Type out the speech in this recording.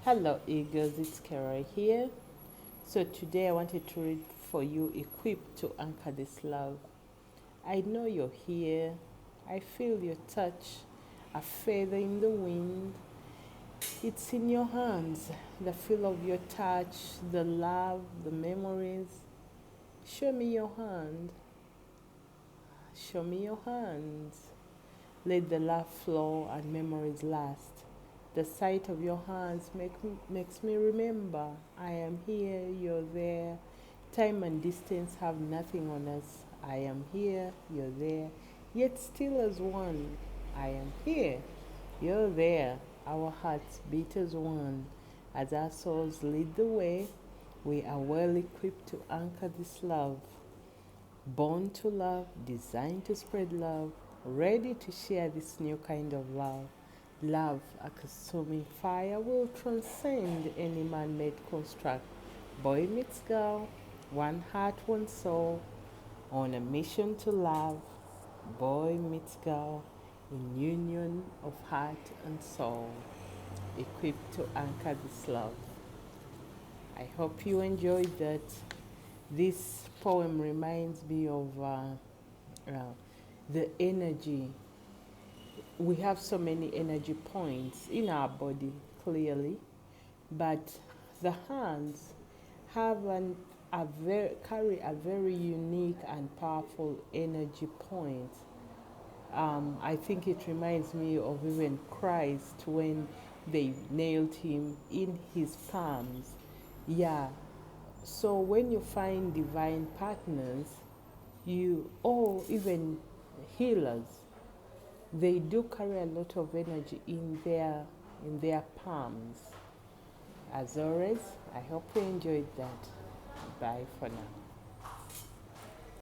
Hello Eagles, it's Keroy here. So today I wanted to read for you Equipped to Anchor This Love. I know you're here. I feel your touch, a feather in the wind. It's in your hands, the feel of your touch, the love, the memories. Show me your hand. Show me your hands. Let the love flow and memories last. The sight of your hands makes me remember I am here, you're there. Time and distance have nothing on us. I am here, you're there, yet still as one. I am here, you're there. Our hearts beat as one. As our souls lead the way, we are well equipped to anchor this love. Born to love, designed to spread love, ready to share this new kind of love. Love, a consuming fire, will transcend any man-made construct. Boy meets girl, one heart, one soul, on a mission to love. Boy meets girl, in union of heart and soul, equipped to anchor this love. I hope you enjoyed that. This poem reminds me of the energy. We have so many energy points in our body, clearly, but the hands have carry a very unique and powerful energy point. I think it reminds me of even Christ when they nailed him in his palms. Yeah, so when you find divine partners, or even healers, they do carry a lot of energy in their palms. As always, I hope you enjoyed that. Bye for now.